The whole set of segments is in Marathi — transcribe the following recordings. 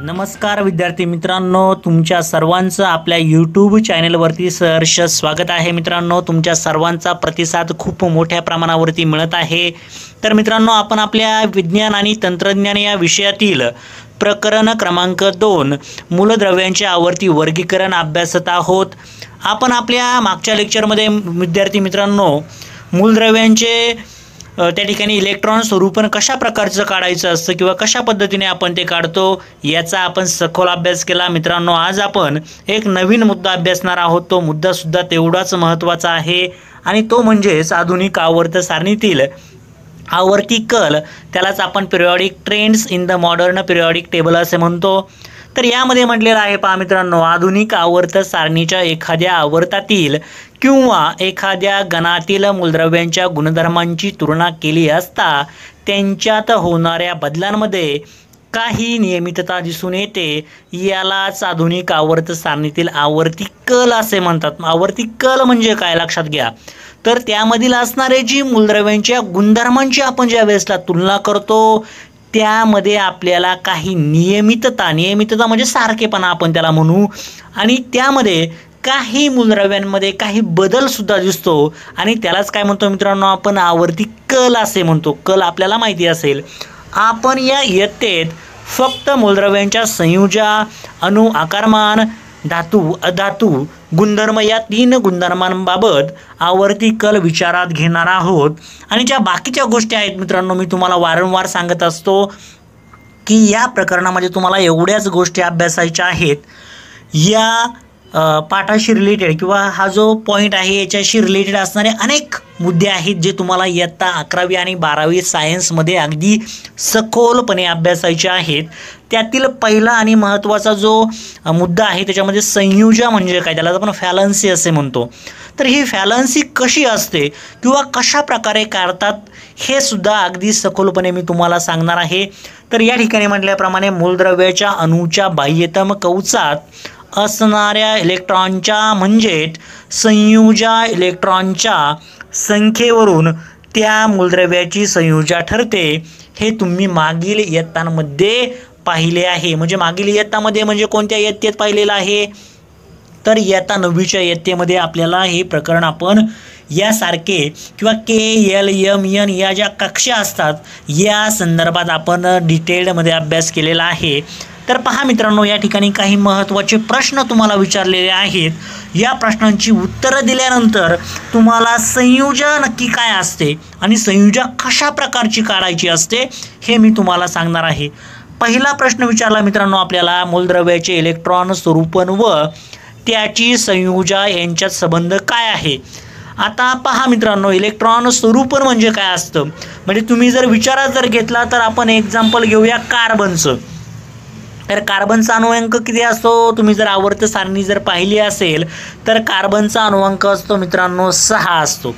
नमस्कार विद्यार्थी मित्रांनो, तुमच्या सर्वांचं आपल्या यूट्यूब चॅनलवरती सहर्ष स्वागत आहे। मित्रांनो, तुमच्या सर्वांचा प्रतिसाद खूप मोठ्या प्रमाणावरती मिळत आहे। तर मित्रांनो, आपण आपल्या विज्ञान आणि तंत्रज्ञान या विषयातील प्रकरण क्रमांक 2 मूलद्रव्यांचे आवर्ती वर्गीकरण अभ्यासत आहोत। आपण आपल्या मागच्या लेक्चरमध्ये विद्यार्थी मित्रांनो मूलद्रव्यांचे त्या ठिकाणी इलेक्ट्रॉन स्वरूपन कशा प्रकारचं काढायचं असतं किंवा कशा पद्धतीने आपण ते काढतो याचा आपण सखोल अभ्यास केला। मित्रांनो, आज आपण एक नवीन मुद्दा अभ्यासणार आहोत। तो मुद्दा सुद्धा तेवढाच महत्त्वाचा आहे आणि तो म्हणजेच आधुनिक आवर्त सारणीतील आवर्ती कल, त्यालाच आपण periodic trends in the modern periodic table असे म्हणतो। तर यामध्ये म्हटलेलं आहे, पहा मित्रांनो, आधुनिक आवर्त सारणीच्या एखाद्या आवर्तातील किंवा एखाद्या गणातील मूलद्रव्यांच्या गुणधर्मांची तुलना केली असता त्यांच्यात होणाऱ्या बदलांमध्ये काही नियमितता दिसून येते, यालाच आधुनिक आवर्त सारणीतील आवर्ती कल असे म्हणतात। आवर्ती कल म्हणजे काय लक्षात घ्या, तर त्यामधील असणारे जी मूलद्रव्यांच्या गुणधर्मांची आपण ज्या वेळेसला तुलना करतो त्यामध्ये आपल्याला काही नियमितता म्हणजे सारखेपणा आपण त्याला म्हणू, आणि त्यामध्ये काही मूलद्रव्यांमध्ये काही बदल सुद्धा दिसतो आणि त्यालाच काय म्हणतो मित्रांनो आपण आवर्ती कल असे म्हणतो। कल आपल्याला माहिती असेल। आपण या इयत्तेत फक्त मूलद्रव्यांच्या संयोजा, अणु आकारमान, धातू अधातू गुणधर्म या 3 गुणधर्मांबाबत आवर्ती कल विचारात घेणार आहोत। आणि ज्या बाकीच्या गोष्टी आहेत मित्रांनो, मी तुम्हाला वारंवार सांगत असतो की या प्रकरणामध्ये तुम्हाला एवढ्याच गोष्टी अभ्यासायच्या आहेत। या पाठाशी रिलेटेड किंवा हा जो पॉईंट आहे याच्याशी रिलेटेड असणारे अनेक मुद्दे आहेत जे तुम्हाला इयत्ता 11वी आणि 12वी सायन्समध्ये अगदी सखोलपणे अभ्यासायचे आहेत। त्यातील पहिला आणि महत्त्वाचा जो मुद्दा आहे त्याच्यामध्ये संयोजा म्हणजे काय, त्याला आपण फॅलन्सी असे म्हणतो। तर ही फॅलन्सी कशी असते किंवा कशा प्रकारे काढतात हे सुद्धा अगदी सखोलपणे मी तुम्हाला सांगणार आहे। तर या ठिकाणी म्हटल्याप्रमाणे मूलद्रव्याच्या अणूच्या बाह्यतम कवचात असणाऱ्या इलेक्ट्रॉनच्या म्हणजेच संयोजा इलेक्ट्रॉनच्या संख्येवरून त्या मूलद्रव्याची संयोजा ठरते। हे तुम्ही मागील इयत्तांमध्ये पाहिले आहे। म्हणजे मागील इयत्तामध्ये म्हणजे कोणत्या इयत्तेत पाहिलेलं आहे, तर इयत्ता 9वीच्या इयत्तेमध्ये आपल्याला हे प्रकरण आपण यासारखे किंवा KLMN या ज्या कक्षा असतात या संदर्भात आपण डिटेलमध्ये अभ्यास केलेला आहे। तर पहा मित्रांनो, या ठिकाणी काही महत्त्वाचे प्रश्न तुम्हाला विचारलेले आहेत। या प्रश्नांची उत्तरं दिल्यानंतर तुम्हाला संयोजा नक्की काय असते आणि संयोजा कशा प्रकारची काढायची असते हे मी तुम्हाला सांगणार आहे। पहिला प्रश्न विचारला मित्रांनो आपल्याला, मूलद्रव्याचे इलेक्ट्रॉन स्वरूपन व त्याची संयोजा यांच्यात संबंध काय आहे। आता पहा मित्रांनो, इलेक्ट्रॉन स्वरूपन म्हणजे काय असतं, म्हणजे तुम्ही जर विचारात जर घेतला तर आपण एक्झाम्पल घेऊया कार्बनचं। तर कार्बनचा अणुअंक किती असतो, तुम्ही जर आवर्त सारणी जर पाहिली असेल तर कार्बनचा अणुअंक असतो मित्रांनो 6 असतो।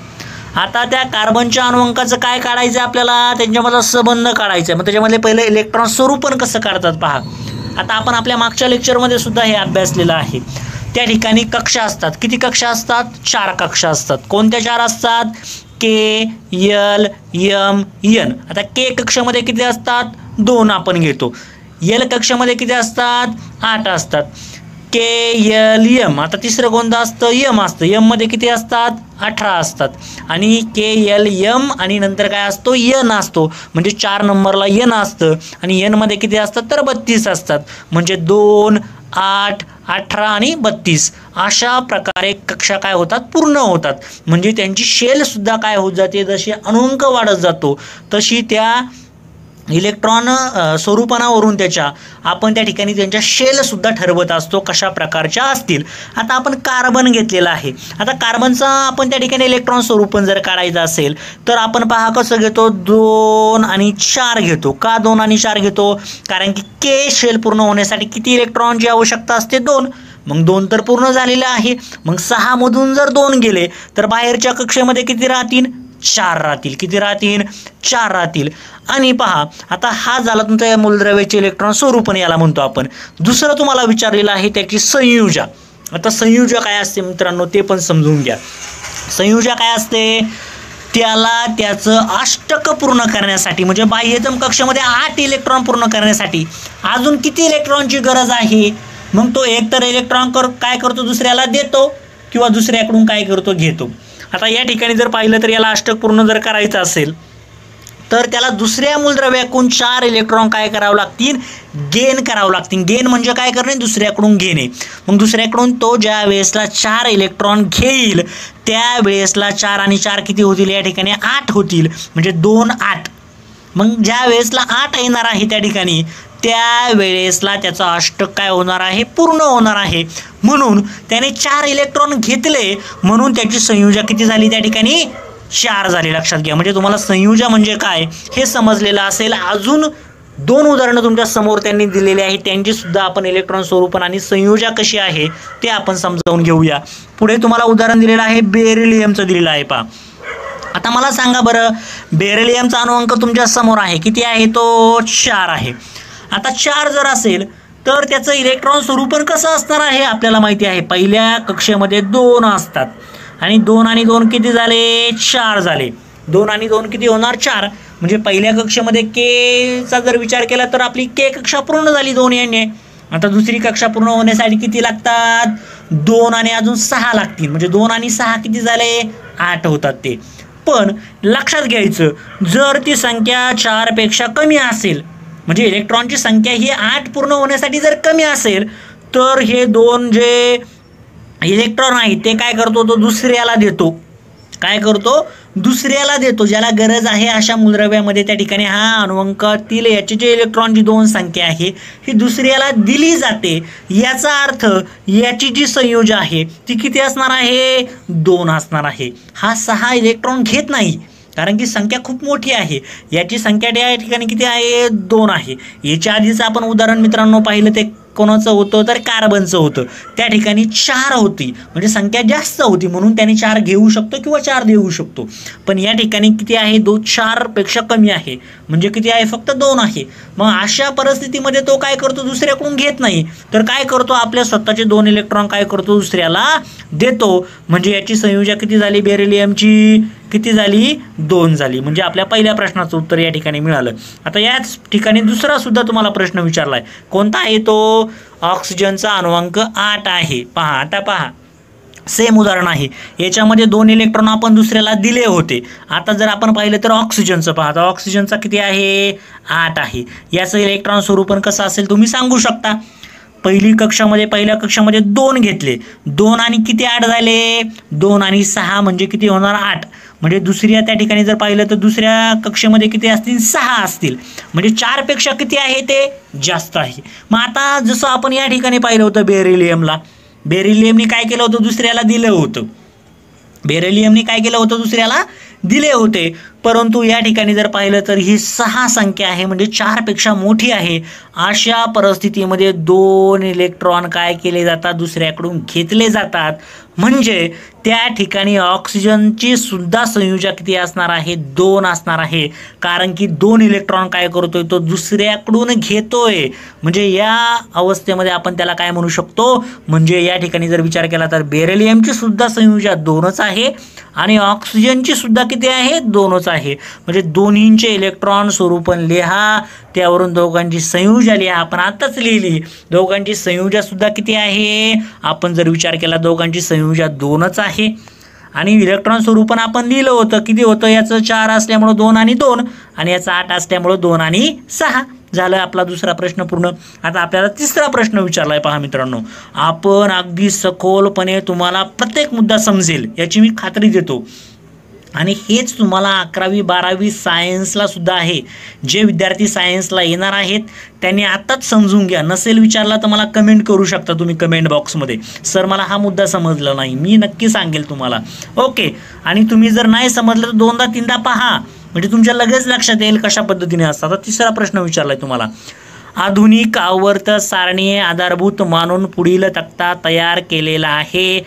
आता त्या कार्बनच्या अणुअंकाचं काय काढायचं आपल्याला, त्यांच्यामधला संबंध काढायचा आहे। मग त्याच्यामध्ये पहिलं इलेक्ट्रॉन स्वरूपन कसं काढतात पहा। आता आपण आपल्या मागच्या लेक्चरमध्ये सुद्धा हे अभ्यासलेलं आहे। त्या ठिकाणी कक्षा असतात, किती कक्षा असतात, 4 कक्षा असतात। कोणत्या 4 असतात, K L M N। आता K कक्षामध्ये किती असतात, 2 आपण घेतो। L कक्षामध्ये किती असतात, 8 असतात। K L M, आता तिसरं कोणतं असतं, M असतं। M मध्ये किती असतात, 18 असतात। आणि K L M आणि नंतर काय असतो, N असतो, म्हणजे 4 नंबरला N असतं आणि N मध्ये किती असतात, तर 32 असतात। म्हणजे 2, 8, 18 आणि 32 अशा प्रकारे कक्षा काय होतात, पूर्ण होतात। म्हणजे त्यांची शेल सुद्धा काय होत जाते, जशी अणुअंक वाढत जातो तशी त्या इलेक्ट्रॉन स्वरूपनावरून त्याच्या आपण त्या ठिकाणी त्यांच्या शेल सुद्धा ठरवत असतो कशा प्रकारच्या असतील। आता आपण कार्बन घेतलेला आहे। आता कार्बनचा आपण त्या ठिकाणी इलेक्ट्रॉन स्वरूपन जर काढायचं असेल तर आपण पहा कसं घेतो, 2 आणि 4 घेतो। का 2 आणि 4 घेतो, कारण की K शेल पूर्ण होण्यासाठी किती इलेक्ट्रॉनची आवश्यकता असते, 2। मग 2 तर पूर्ण झालेलं आहे। मग 6 मधून जर 2 गेले तर बाहेरच्या कक्षेमध्ये किती राहतील, 4 राहतील। किती राहतील, 4 राहतील। आणि पहा आता हा झाला तुमचा मूलद्रव्याचे इलेक्ट्रॉन स्वरूपन याला म्हणतो आपण। दुसरं तुम्हाला विचारलेलं आहे त्याची संयोजा। आता संयोजा काय असते मित्रांनो ते पण समजून घ्या। संयोजा काय असते, त्याला त्याचं अष्टक पूर्ण करण्यासाठी म्हणजे बाह्यतम कक्षेमध्ये 8 इलेक्ट्रॉन पूर्ण करण्यासाठी अजून किती इलेक्ट्रॉनची गरज आहे, मग तो एकतर इलेक्ट्रॉन काय करतो दुसऱ्याला देतो किंवा दुसऱ्याकडून काय करतो घेतो। आता या ठिकाणी जर पाहिलं तर याला अष्टक पूर्ण जर करायचं असेल तर त्याला दुसऱ्या मूलद्रव्याकडून 4 इलेक्ट्रॉन काय करावं लागतील, गेन करावं लागतील। गेन म्हणजे काय करणे, दुसऱ्याकडून घेणे। मग दुसऱ्याकडून तो ज्या वेळेसला 4 इलेक्ट्रॉन घेईल त्या वेळेसला 4 आणि 4 किती होतील, या ठिकाणी 8 होतील, म्हणजे 2 8। मग ज्या वेळेसला 8 येणार आहे त्या ठिकाणी त्या वेळेसला त्याचा अष्टक काय होणार आहे, पूर्ण होणार आहे। म्हणून त्याने 4 इलेक्ट्रॉन घेतले म्हणून त्याची संयोजा किती झाली, त्या ठिकाणी 4 झाली। लक्षात घ्या, म्हणजे तुम्हाला संयोजा म्हणजे काय हे समजलेलं असेल। अजून 2 उदाहरणं तुमच्या समोर त्यांनी दिलेली आहेत, त्यांची सुद्धा आपण इलेक्ट्रॉन स्वरूपन आणि संयोजा कशी आहे ते आपण समजावून घेऊया। पुढे तुम्हाला उदाहरण दिलेलं आहे बेरिलियमचं दिलेलं आहे पहा। आता मला सांगा बरं, बेरिलियमचा अणुअंक तुमच्या समोर आहे, किती आहे तो 4 आहे। आता 4 जर असेल तर त्याचं इलेक्ट्रॉन स्वरूपन कसं असणार आहे आपल्याला माहिती आहे, पहिल्या कक्षेमध्ये 2 असतात आणि 2 आणि 2 किती झाले, 4 झाले। 2 आणि 2 किती होणार, 4। म्हणजे पहिल्या कक्षेमध्ये के चा जर विचार केला तर आपली के कक्षा पूर्ण झाली 2 याने। आता दुसरी कक्षा पूर्ण होण्यासाठी किती लागतात, 2 आणि अजून 6 लागतील, म्हणजे 2 आणि 6 किती झाले, 8 होतात ते। पण लक्षात घ्यायचं, जर ती संख्या 4 पेक्षा कमी असेल म्हणजे इलेक्ट्रॉनची संख्या ही 8 पूर्ण होण्यासाठी जर कमी असेल तर हे 2 जे इलेक्ट्रॉन आहे ते काय करतो, तो दुसऱ्याला देतो। काय करतो, दुसऱ्याला देतो, ज्याला गरज आहे अशा मूलद्रव्यामध्ये त्या ठिकाणी हा अणुअंकातील याची जे इलेक्ट्रॉनची 2 संख्या आहे ही दुसऱ्याला दिली जाते। याचा अर्थ याची जी संयोजा आहे ती किती असणार आहे, 2 असणार आहे। हा 6 इलेक्ट्रॉन घेत नाही कारण की संख्या खूप मोठी आहे। याची संख्या त्या ठिकाणी किती आहे, 2 आहे। याच्या आधीच आपण उदाहरण मित्रांनो पाहिलं ते कोणाचं होतं तर कार्बनचं होतं, त्या ठिकाणी 4 होती म्हणजे संख्या जास्त होती म्हणून त्याने 4 घेऊ शकतो किंवा 4 देऊ शकतो। पण या ठिकाणी किती आहे, 4 पेक्षा कमी आहे म्हणजे किती आहे, फक्त 2 आहे। मग अशा परिस्थितीमध्ये तो काय करतो, दुसऱ्याकडून घेत नाही तर काय करतो, आपल्या स्वतःचे 2 इलेक्ट्रॉन काय करतो, दुसऱ्याला देतो। म्हणजे याची संयोजा किती झाली, बेरिलियमची किती झाली, 2 झाली। म्हणजे आपल्या पहिल्या प्रश्नाचं उत्तर या ठिकाणी मिळालं। आता याच ठिकाणी दुसरा सुद्धा तुम्हाला प्रश्न विचारलाय, कोणता आहे तो, ऑक्सिजनचा अणुअंक 8 आहे। पहा, आता पहा सेम उदाहरण आहे, याच्यामध्ये 2 इलेक्ट्रॉन आपण दुसऱ्याला दिले होते। आता जर आपण पाहिलं तर ऑक्सिजनचं पहा, आता ऑक्सिजनचा किती आहे, 8 आहे। याचं इलेक्ट्रॉन स्वरूपन कसं असेल तुम्ही सांगू शकता। पहिल्या कक्षामध्ये 2 घेतले, 2 आणि किती 8 झाले, 2 आणि 6 म्हणजे किती होणार, 8। म्हणजे दुसऱ्या त्या ठिकाणी जर पाहिलं तर दुसऱ्या कक्षेमध्ये किती असतील, 6 असतील, म्हणजे 4 पेक्षा किती आहे ते जास्त आहे। मग आता जसं आपण या ठिकाणी पाहिलं होतं बेरिलियमने काय केलं होतं, दुसऱ्याला दिलं होतं। बेरिलियमने काय केलं होतं, दुसऱ्याला दिले होते, परंतु या ठिकाणी जर पाहिलं तर ही 6 संख्या आहे म्हणजे 4 पेक्षा मोठी आहे। अशा परिस्थितीमध्ये 2 इलेक्ट्रॉन काय केले जातात, दुसऱ्याकडून घेतले जातात। म्हणजे त्या ठिकाणी ऑक्सिजनची सुद्धा संयोजा किती असणार आहे, 2 असणार आहे, कारण की 2 इलेक्ट्रॉन काय करतोय, तो दुसऱ्याकडून घेतोय। म्हणजे या अवस्थेमध्ये आपण त्याला काय म्हणू शकतो, म्हणजे या ठिकाणी जर विचार केला तर बेरिलियमची सुद्धा संयोजा 2च आहे आणि ऑक्सिजनची सुद्धा किती आहे, 2च आहे। म्हणजे दोन्हींचे इलेक्ट्रॉन स्वरूपन लिहा, त्यावरून दोघांची संयोजा लिहा। आपण आताच लिहिली, दोघांची संयोजा सुद्धा किती आहे, आपण जर विचार केला दोघांची संयोजा 2च आहे आणि इलेक्ट्रॉन स्वरूपन आपण लिहिलं होतं, किती होतं, याचं 4 असल्यामुळे 2 आणि 2 आणि याचं 8 असल्यामुळे 2 आणि 6 झालं। आपला दुसरा प्रश्न पूर्ण। आता आपल्याला तिसरा प्रश्न विचारलाय पहा मित्रांनो, आपण अगदी सखोलपणे तुम्हाला प्रत्येक मुद्दा समजेल याची मी खात्री देतो आणि हेच तुम्हाला 11वी 12वी सायन्सला सुद्धा आहे। जे विद्यार्थी सायन्सला येणार आहेत त्यांनी आताच समजून घ्या, नसेल विचारला तर मला कमेंट करू शकता तुम्ही कमेंट बॉक्समध्ये, सर मला हा मुद्दा समजला नाही, मी नक्की सांगेल तुम्हाला, ओके। आणि तुम्ही जर नाही समजलं तर 2दा 3दा पहा, म्हणजे तुमच्या लगेच लक्षात येईल कशा पद्धतीने असतात। आता तिसरा प्रश्न विचारलाय तुम्हाला, आधुनिक आवर्त सारणी आधारभूत मानून पुढील तक्ता तयार केलेला आहे,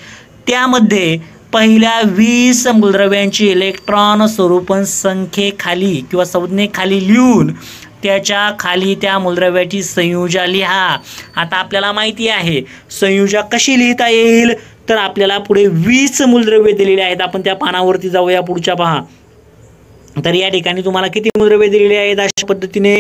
त्यामध्ये पहिल्या 20 मूलद्रव्यांची इलेक्ट्रॉन स्वरूपन संख्येखाली किंवा संज्ञेखाली लिहून त्याच्या खाली त्या मूलद्रव्याची संयोजा लिहा। आता आपल्याला माहिती आहे संयोजा कशी लिहिता येईल, तर आपल्याला पुढे 20 मूलद्रव्ये दिलेली आहेत। आपण त्या पानावरती जाऊया, पुढच्या पहा तर या ठिकाणी तुम्हाला किती मूलद्रव्ये दिलेली आहेत अशा पद्धतीने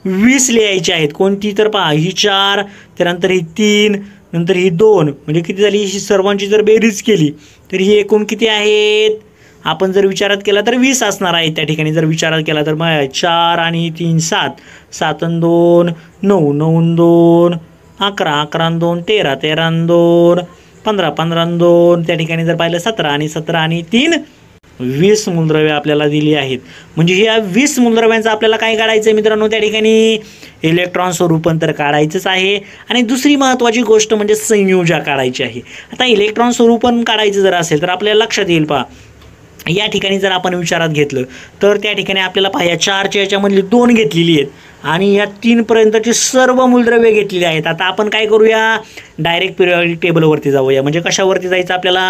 20 लिहायची आहेत. कोणती तर पहा, ही 4, त्यानंतर ही 3, नंतर ही 2, म्हणजे किती झाली. ही सर्वांची जर बेरीज केली तर ही एकूण किती आहेत. आपण जर विचारात केला तर 20 असणार आहे. त्या ठिकाणी जर विचारात केला तर 4 आणि 3 7, 7 आणि 2 9, 9 आणि 2 11, 11 आणि 2 13, 13 आणि 2 15, 15 आणि 2 त्या ठिकाणी जर पाहिलं 17 आणि 17 आणि 3 20 मूलद्रव्ये आपल्याला दिली आहेत. म्हणजे या 20 मूलद्रव्यांचं आपल्याला काय काढायचं आहे मित्रांनो, त्या ठिकाणी इलेक्ट्रॉन स्वरूपांतर काढायचंच आहे. आणि दुसरी महत्त्वाची गोष्ट म्हणजे संयोजा काढायची आहे. आता इलेक्ट्रॉन स्वरूपन काढायचं जर असेल तर आपल्याला लक्षात येईल पहा, या ठिकाणी जर आपण विचारात घेतलं तर त्या ठिकाणी आपल्याला पहा, या 4च्या याच्यामधली 2 घेतलेली आहेत आणि या 3 पर्यंतची सर्व मूलद्रव्ये घेतलेली आहेत. आता आपण काय करूया, डायरेक्ट पिरियॉडिक टेबलवरती जाऊया. म्हणजे कशावरती जायचं आपल्याला,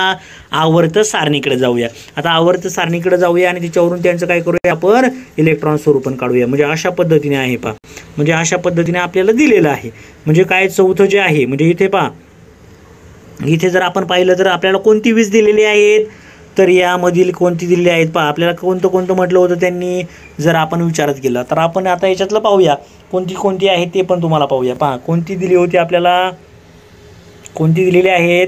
आवर्त सारणीकडे जाऊया. आता आवर्त सारणीकडे जाऊया आणि त्याच्यावरून त्यांचं काय करूया आपण, इलेक्ट्रॉन स्वरूपन काढूया. म्हणजे अशा पद्धतीने आहे पहा, म्हणजे अशा पद्धतीने आपल्याला दिलेलं आहे. म्हणजे काय, चौथं जे आहे, म्हणजे इथे पहा, इथे जर आपण पाहिलं तर आपल्याला कोणती 20 दिलेली आहेत, तर यामधील कोणती दिलेली आहेत पहा. आपल्याला कोणतं कोणतं म्हटलं होतं त्यांनी जर आपण विचारात केला तर आपण आता याच्यातलं पाहूया कोणती कोणती आहेत ते पण तुम्हाला पाहूया. पहा कोणती दिली होती आपल्याला, कोणती दिलेली आहेत,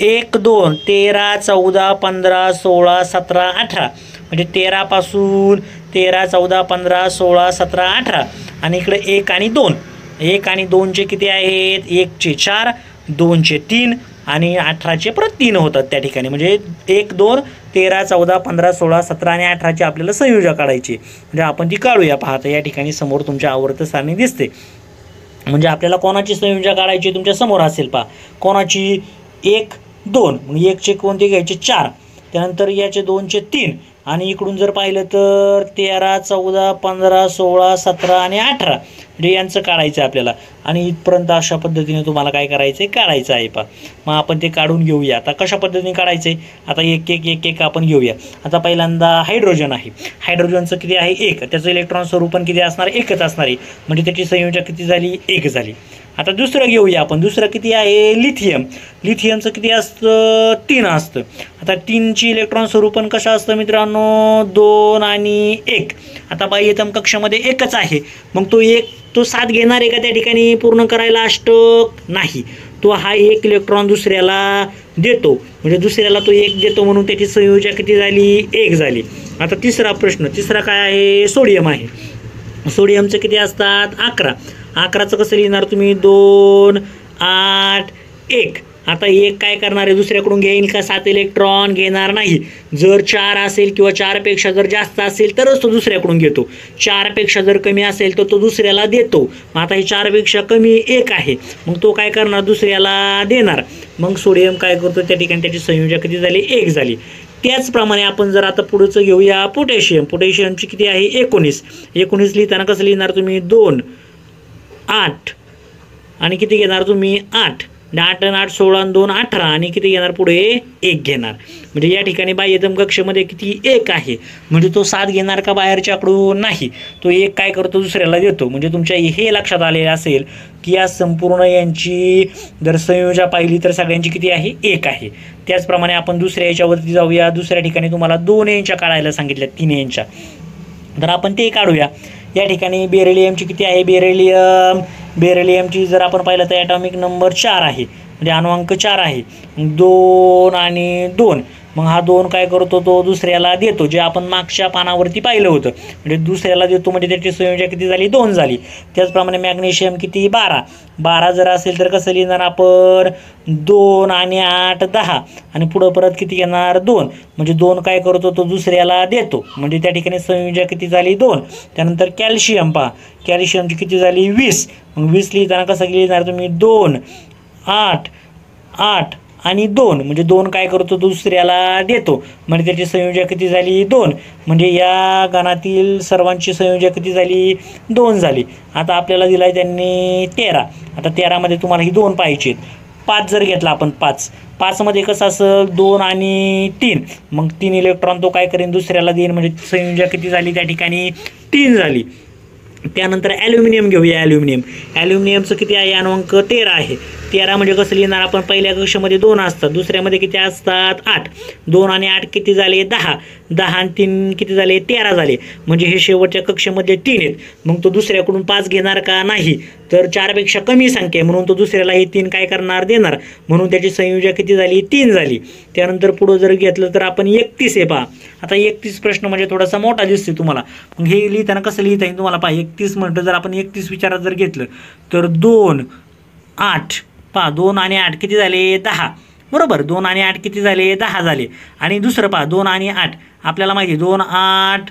1 2 13 14 15 16 17 18, म्हणजे 13 पासून 13 14 15 16 17 18 आणि इकडे 1 आणि 2, 1 आणि 2चे किती आहेत, 1चे 4, 2चे 3 आणि 18चे परत 3 होतात त्या ठिकाणी. म्हणजे 1 2 13 14 15 16 17 आणि 18ची आपल्याला संयोजा काढायची. म्हणजे आपण ती काढूया. पाहता या ठिकाणी समोर तुमच्या आवर्त सारणी दिसते. म्हणजे आपल्याला कोणाची संयोजा काढायची तुमच्या समोर असेल पहा, कोणाची 1 2, मग 1चे कोणते घ्यायचे 4, त्यानंतर याचे 2चे 3 आणि इकडून जर पाहिलं तर 13 14 15 16 17 आणि 18, म्हणजे यांचं काढायचं आहे आपल्याला. आणि इथपर्यंत अशा पद्धतीने तुम्हाला काय करायचं आहे, काढायचं आहे पहा. मग आपण ते काढून घेऊया. आता कशा पद्धतीने काढायचं आहे, आता एक एक एक एक आपण घेऊया. आता पहिल्यांदा हायड्रोजन आहे, हायड्रोजनचं किती आहे 1, त्याचं इलेक्ट्रॉन स्वरूपन किती असणार, 1च असणार आहे. म्हणजे त्याची संयोजा किती झाली, 1 झाली. आता दुसरं घेऊया आपण, दुसरं किती आहे, लिथियम. लिथियमचं किती असतं, 3 असतं. आता 3ची इलेक्ट्रॉन स्वरूपन कसं असतं मित्रांनो, 2 आणि 1. आता बाह्यतम कक्षामध्ये 1च आहे, मग तो 7 घेणार आहे का त्या ठिकाणी पूर्ण करायला अष्टक, नाही. तो हा 1 इलेक्ट्रॉन दुसऱ्याला देतो, म्हणजे दुसऱ्याला तो 1 देतो म्हणून त्याची संयोजा किती झाली, 1 झाली. आता तिसरा प्रश्न, तिसरा काय आहे, सोडियम आहे. सोडियमचं किती असतात, 11. 11चं कसं लिहिणार तुम्ही, 2 8 1. आता 1 काय करणार आहे, दुसऱ्याकडून घेईल का, 7 इलेक्ट्रॉन घेणार नाही. जर 4 असेल किंवा 4पेक्षा जर जास्त असेल तरच तो दुसऱ्याकडून घेतो. 4पेक्षा जर कमी असेल तर तो दुसऱ्याला देतो. मग आता हे 4पेक्षा कमी 1 आहे, मग तो काय करणार, दुसऱ्याला देणार. मग सोडियम काय करतो त्या ठिकाणी, त्याची संयोजा किती झाली, 1 झाली. त्याचप्रमाणे आपण जर आता पुढचं घेऊया पोटॅशियम. पोटॅशियमची किती आहे, 19. 19 लिहिताना कसं लिहिणार तुम्ही, 2 8 आणि किती घेणार तुम्ही, 8. 8 आणि 8 16 आणि 2 18 आणि किती घेणार पुढे, 1 घेणार. म्हणजे या ठिकाणी बाह्यतम कक्षेमध्ये किती, 1 आहे. म्हणजे तो 7 घेणार का बाहेरच्याकडून, नाही. तो 1 काय करतो, दुसऱ्याला देतो. म्हणजे तुमच्या हे लक्षात आले असेल की या संपूर्ण यांची जर संयोजा पाहिली तर सगळ्यांची किती आहे, 1 आहे. त्याचप्रमाणे आपण दुसऱ्या याच्यावरती जाऊया. दुसऱ्या ठिकाणी तुम्हाला 2 यांच्या काढायला सांगितल्या, 3 यांच्या, तर आपण ते काढूया. या ठिकाणी बेरिलियमची किती आहे, बेरिलियमची जर आपण पाहिलं तर ॲटॉमिक नंबर 4 आहे, म्हणजे अणुअंक 4 आहे. 2 आणि 2, मग हा 2 काय करतो, तो दुसऱ्याला देतो, जे आपण मागच्या पानावरती पाहिलं होतं. म्हणजे दुसऱ्याला देतो म्हणजे त्याची संयोजा किती झाली, 2 झाली. त्याचप्रमाणे मॅग्नेशियम किती, 12 जर असेल तर कसं लिहिणार आपण, 2 आणि 8 10 आणि पुढं परत किती घेणार, 2. म्हणजे 2 काय करतो, तो दुसऱ्याला देतो. म्हणजे त्या ठिकाणी संयोजा किती झाली, 2. त्यानंतर कॅल्शियम पहा, कॅल्शियमची किती झाली, 20. मग 20 लिहिताना कसं लिहिणार तुम्ही, 2 8 8 आणि 2. म्हणजे 2 काय करतो, दुसऱ्याला देतो. म्हणजे त्याची संयोजा किती झाली, 2. म्हणजे या गणातील सर्वांची संयोजा किती झाली, 2 झाली. आता आपल्याला दिला आहे त्यांनी 13. आता 13मध्ये तुम्हाला ही 2 पाहिजेत. 5 जर घेतला आपण, 5 मध्ये कसं असेल, 2 आणि 3. मग 3 इलेक्ट्रॉन तो काय करेन, दुसऱ्याला देईन. म्हणजे संयोजा किती झाली त्या ठिकाणी, 3 झाली. त्यानंतर ॲल्युमिनियम घेऊया. ॲल्युमिनियमचं किती आहे, अणुअंक 13 आहे. 13 म्हणजे कसं लिहिणार आपण, पहिल्या कक्षामध्ये 2 असतात, दुसऱ्यामध्ये किती असतात 8, 2 आणि 8 किती झाले 10, 10 आणि 3 किती झाले 13 झाले, म्हणजे हे शेवटच्या कक्षेमध्ये 3 आहेत. मग तो दुसऱ्याकडून 5 घेणार का, नाही, तर 4 पेक्षा कमी संख्या आहे म्हणून तो दुसऱ्याला हे 3 काय करणार, देणार, म्हणून त्याची संयोजक किती झाली 3 झाली. त्यानंतर पुढे जर घेतलं तर आपण 31 आहे पहा. आता 31 प्रश्न म्हणजे थोडासा मोठा दिसतोय तुम्हाला, मग हे लिहिताना कसं लिहिता येईल तुम्हाला पहा. 31 म्हटलं जर आपण 31 विचारात जर घेतलं तर 2 8 पहा, 2 आणि 8 किती झाले 10, बरोबर, 2 आणि 8 किती झाले 10 झाले. आणि दुसरं पहा 2 आणि 8 आपल्याला माहिती आहे 2 8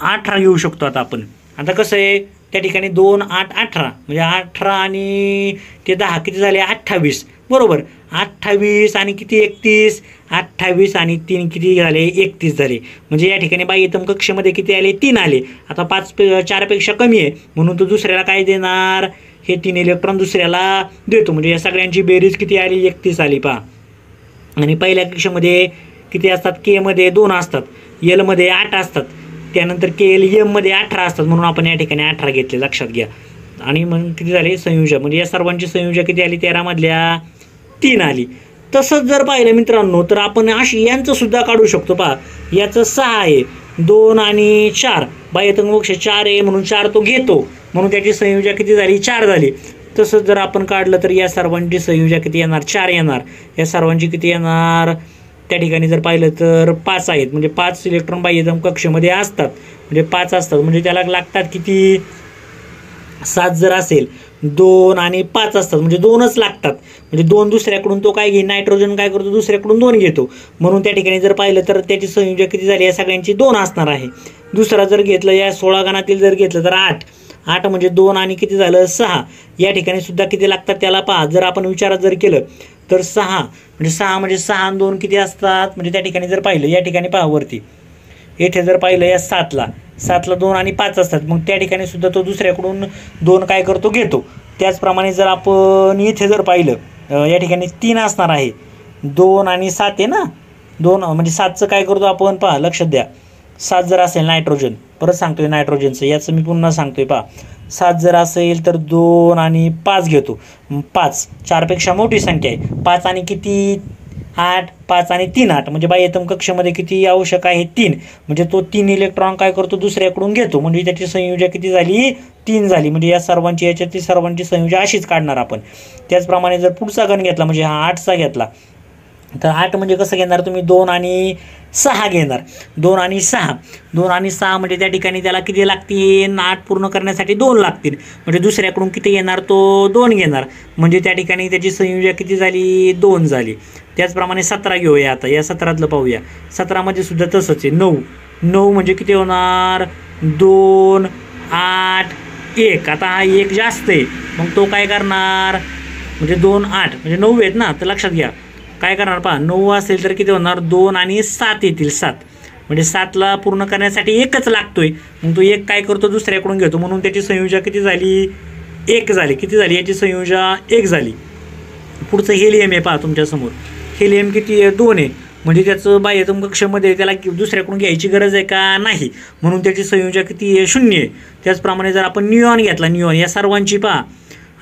18 घेऊ शकतो. आता आपण आता कसं आहे त्या ठिकाणी 2 8 18 म्हणजे 18 आणि ते 10 किती झाले 28, बरोबर, 28 आणि किती 31, 28 आणि 3 किती झाले 31 झाले. म्हणजे या ठिकाणी बाह्यतम कक्षेमध्ये किती आले 3 आले. आता 4 पेक्षा कमी आहे म्हणून तो दुसऱ्याला काय देणार, हे 3 इलेक्ट्रॉन दुसऱ्याला देतो. म्हणजे या सगळ्यांची बेरीज किती आली 31 आली पहा. आणि पहिल्या कक्षेमध्ये किती असतात, के मध्ये 2 असतात, एल मध्ये 8 असतात, त्यानंतर के एल एम मध्ये 18 असतात म्हणून आपण या ठिकाणी 18 घेतले, लक्षात घ्या. आणि मग किती झाले संयोजक, म्हणजे या सर्वांची संयोजक किती आली 13 मधल्या 3 आली. तसंच जर पाहिलं मित्रांनो तर आपण अशी यांचं सुद्धा काढू शकतो पहा. याचं 6 आहे, 2 आणि 4 बाह्यतम कक्ष 4 आहे म्हणून 4 तो घेतो म्हणून त्याची संयोजक किती झाली 4 झाली. तसंच जर आपण काढलं तर या सर्वांची संयोजक किती येणार 4 येणार. या सर्वांची किती येणार त्या ठिकाणी जर पाहिलं तर 5 आहेत, म्हणजे 5 इलेक्ट्रॉन बाह्यतम कक्षेमध्ये असतात, म्हणजे 5 असतात, म्हणजे त्याला लागतात किती 7 जर असेल 2 आणि 5 असतात म्हणजे 2च लागतात. म्हणजे 2 दुसऱ्याकडून तो काय घेईल, नायट्रोजन काय करतो दुसऱ्याकडून 2 घेतो म्हणून त्या ठिकाणी जर पाहिलं तर त्याची संयोजक किती झाली या सगळ्यांची 2 असणार आहे. दुसरा जर घेतलं या 16 गणातील जर घेतलं तर 8 म्हणजे 2 आणि किती झालं 6. या ठिकाणी सुद्धा किती लागतात त्याला पहा. जर आपण विचारात जर केलं तर 6 म्हणजे 6 आणि 2 किती असतात, म्हणजे त्या ठिकाणी जर पाहिलं या ठिकाणी पहा वरती येथे जर पाहिलं या 7ला 2 आणि 5 असतात मग त्या ठिकाणी सुद्धा तो दुसऱ्याकडून 2 काय करतो घेतो. त्याचप्रमाणे जर आपण इथे जर पाहिलं या ठिकाणी 3 असणार आहे, 2 आणि 7 आहे ना, 2 म्हणजे 7चं काय करतो आपण पहा, लक्षात द्या. 7 जर असेल नायट्रोजन, परत सांगतोय नायट्रोजनचं, याचं मी पुन्हा सांगतोय पहा. 7 जर असेल तर 2 आणि 5 घेतो. 5 4 पेक्षा मोठी संख्या आहे, 5 आणि किती 8, 5 आणि 3 8 म्हणजे बाह्यतम कक्षेमध्ये किती आवश्यक आहे 3, म्हणजे तो 3 इलेक्ट्रॉन काय करतो दुसऱ्याकडून घेतो म्हणजे त्याची संयोजक किती झाली 3 झाली. म्हणजे या सर्वांची याच्यात सर्वांची संयोजक अशीच काढणार आपण. त्याचप्रमाणे जर पुढचा गण घेतला म्हणजे हा 8चा घेतला तर 8 म्हणजे कसं घेणार तुम्ही 2 आणि 6 घेणार. 2 आणि 6 म्हणजे त्या ठिकाणी त्याला किती लागतील 8 पूर्ण करण्यासाठी 2 लागतील म्हणजे दुसऱ्याकडून किती घेणार तो 2 घेणार म्हणजे त्या ठिकाणी त्याची संयोजक किती झाली 2 झाली. त्याचप्रमाणे 17 घेऊया. आता या 17तलं पाहूया. 17 मध्ये सुद्धा तसंच आहे. 9 म्हणजे किती होणार 2 8 1. आता हा 1 जास्त आहे मग तो काय करणार म्हणजे 2 8 म्हणजे 9 आहेत ना, तर लक्षात घ्या काय करणार पहा. 9 असेल तर किती होणार 2 आणि 7 येतील. 7 म्हणजे 7ला पूर्ण करण्यासाठी 1च लागतोय मग तो 1 काय करतो दुसऱ्याकडून घेतो म्हणून त्याची संयोजक किती झाली 1 झाली. किती झाली याची संयोजक 1 झाली. पुढचं हेलियम आहे पहा तुमच्यासमोर. हेलियम किती आहे 2 आहे म्हणजे त्याचं बाह्यतम कक्षेमध्ये त्याला दुसऱ्याकडून घ्यायची गरज आहे का नाही म्हणून त्याची संयोजक किती आहे 0 आहे. त्याचप्रमाणे जर आपण निऑन घेतला, निऑन या सर्वांची पहा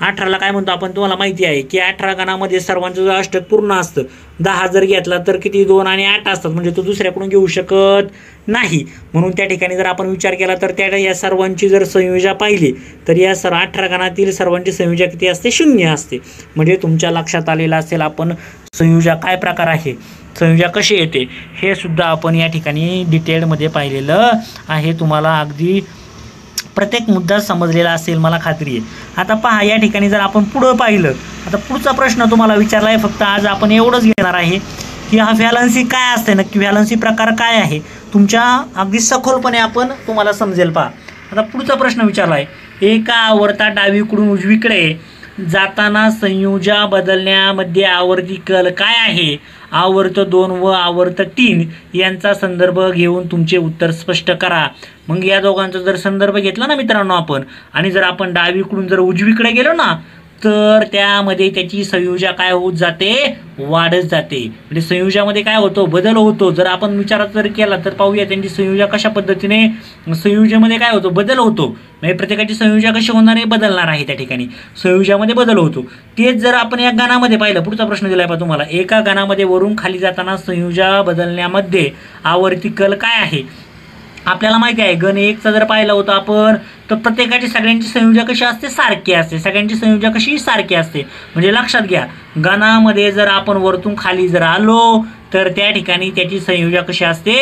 18ला काय म्हणतो आपण तुम्हाला माहिती आहे की 18 गणामध्ये सर्वांचं अष्टक पूर्ण असतं. 10 जर घेतला तर किती 2 आणि 8 असतात म्हणजे तो दुसऱ्याकडून घेऊ शकत नाही म्हणून त्या ठिकाणी जर आपण विचार केला तर त्या या सर्वांची जर संयोजक पाहिली तर या 18 गणातील सर्वांची संयोजक किती असते 0 असते. म्हणजे तुमच्या लक्षात आलेलं असेल आपण संयोजक काय प्रकार आहे, संयोजक कशी येते हे सुद्धा आपण या ठिकाणी डिटेलमध्ये पाहिलेलं आहे. तुम्हाला अगदी प्रत्येक मुद्दा समजलेला असेल मला खात्री आहे. आता पहा या ठिकाणी जर आपण पुढं पाहिलं आता पुढचा प्रश्न तुम्हाला विचारला आहे. फक्त आज आपण एवढंच घेणार आहे की हा व्हॅलन्सी काय असते, नक्की व्हॅलन्सी प्रकार काय आहे तुमच्या अगदी सखोलपणे आपण तुम्हाला समजेल. पहा आता पुढचा प्रश्न विचारला आहे. एका आवर्तात डावीकडून उजवीकडे जाताना संयोजक बदलण्यामध्ये आवर्ती कल काय आहे. आवर्त 2 व आवर्त 3 यांचा संदर्भ घेऊन तुमचे उत्तर स्पष्ट करा. मग या दोघांचा जर संदर्भ घेतला ना मित्रांनो आपण आणि जर आपण डावीकडून जर उजवीकडे गेलो ना तर त्यामध्ये त्याची संयोजा काय होत जाते, वाढत जाते. म्हणजे संयोजामध्ये काय होतो, बदल होतो. जर आपण विचार जर केला तर पाहूया त्यांची संयोजा कशा पद्धतीने, संयोजामध्ये काय होतो, बदल होतो. म्हणजे प्रत्येकाची संयोजा कशी होणार आहे, बदलणार आहे. त्या ठिकाणी संयोजामध्ये बदल होतो. तेच जर आपण या गाण्यामध्ये पाहिलं, पुढचा प्रश्न दिलाय पहा तुम्हाला, एका गाण्यामध्ये वरून खाली जाताना संयोजा बदलण्यामध्ये आवर्ती कल काय आहे. आपल्याला माहिती आहे गण 1चा जर पाहिला होता आपण, तर प्रत्येकाची सगळ्यांची संयोजा कशी असते, सारखी असते. सगळ्यांची संयोजा कशी, सारखी असते. म्हणजे लक्षात घ्या, गणामध्ये जर आपण वरतून खाली जर आलो तर त्या ठिकाणी त्याची संयोजा कशी असते,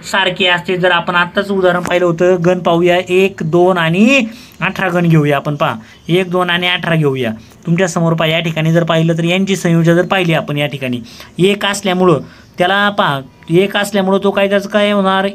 सारखी असते. जर आपण आत्ताच उदाहरण पाहिलं होतं, गण पाहूया 1, 2 आणि 18 गण घेऊया आपण. पहा 1, 2 आणि 18 घेऊया. तुमच्या समोर पहा, या ठिकाणी जर पाहिलं तर यांची संयोजा जर पाहिली आपण, या ठिकाणी 1 असल्यामुळं त्याला पहा, 1 असल्यामुळं तो काय, त्याचं काय होणार,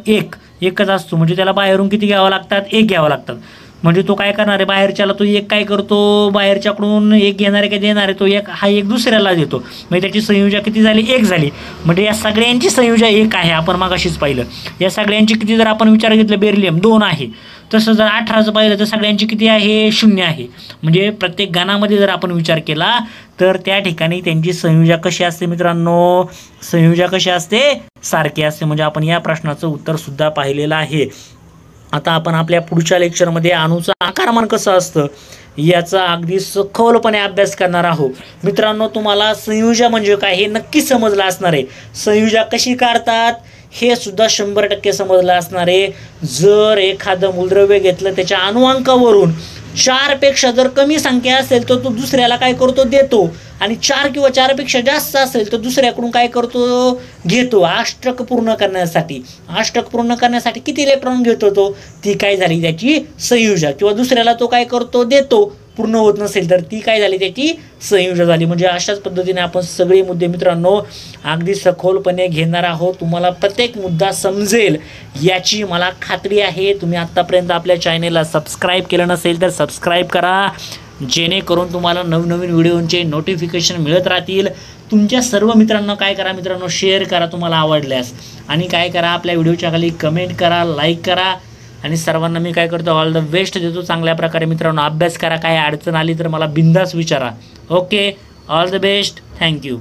एकच असतो. म्हणजे त्याला बाहेरून किती घ्यावं लागतात, 1 घ्यावं लागतात. म्हणजे तो काय करणार आहे, बाहेरच्याला तो 1 काय करतो, बाहेरच्याकडून 1 घेणार आहे, काय देणार आहे, तो 1 हा 1 दुसऱ्याला देतो. म्हणजे त्याची संयोजा किती झाली, 1 झाली. म्हणजे या सगळ्यांची संयोजा 1 आहे. आपण मागाशीच पाहिलं, या सगळ्यांची किती जर आपण विचार घेतलं, बेरिलियम 2 आहे. तसं जर 18चं पाहिलं तर सगळ्यांची किती आहे, 0 आहे. म्हणजे प्रत्येक गाण्यामध्ये जर आपण विचार केला तर त्या ठिकाणी त्यांची संयोजा कशी असते मित्रांनो, संयोजा कशी असते, सारखी असते. म्हणजे आपण या प्रश्नाचं उत्तर सुद्धा पाहिलेलं आहे. आता आपण आपल्या पुढच्या लेक्चरमध्ये अणूचं आकारमान कसं असतं याचा अगदी सखोलपणे अभ्यास करणार आहोत. मित्रांनो, तुम्हाला संयोजा म्हणजे काय हे नक्की समजलं असणार आहे. संयोजा कशी काढतात हे सुद्धा 100% समजलं असणार आहे. जर एखादं मूलद्रव्य घेतलं, त्याच्या अणुअंकावरून 4 पेक्षा जर कमी संख्या असेल तर तो दुसऱ्याला काय करतो, देतो. आणि 4 किंवा 4 पेक्षा जास्त असेल तर दुसऱ्याकडून काय करतो, घेतो. अष्टक पूर्ण करण्यासाठी, अष्टक पूर्ण करण्यासाठी किती इलेक्ट्रॉन घेतो तो, ती काय झाली त्याची संयोजा. किंवा दुसऱ्याला तो काय करतो, देतो. पूर्ण होत नसेल तर ती काय झाली, त्याची संयोजा झाली. म्हणजे अशाच पद्धतीने आपण सगळे मुद्दे मित्रांनो अगदी सखोलपणे घेणार आहोत. तुम्हाला प्रत्येक मुद्दा समजेल याची मला खात्री आहे. तुम्ही आत्तापर्यंत आपल्या चॅनेलला सबस्क्राईब केलं नसेल तर सबस्क्राईब करा, जेणेकरून तुम्हाला नवनवीन व्हिडिओंचे नोटिफिकेशन मिळत राहतील. तुमच्या सर्व मित्रांना काय करा मित्रांनो, शेअर करा तुम्हाला आवडल्यास, आणि काय करा, आपल्या व्हिडिओच्या खाली कमेंट करा, लाईक करा. आणि सर्वांना मी काय करतो, ऑल द बेस्ट देतो. चांगल्या प्रकारे मित्रांनो अभ्यास करा. काय अडचण आली तर मला बिंदास विचारा. Okay, all the best, thank you.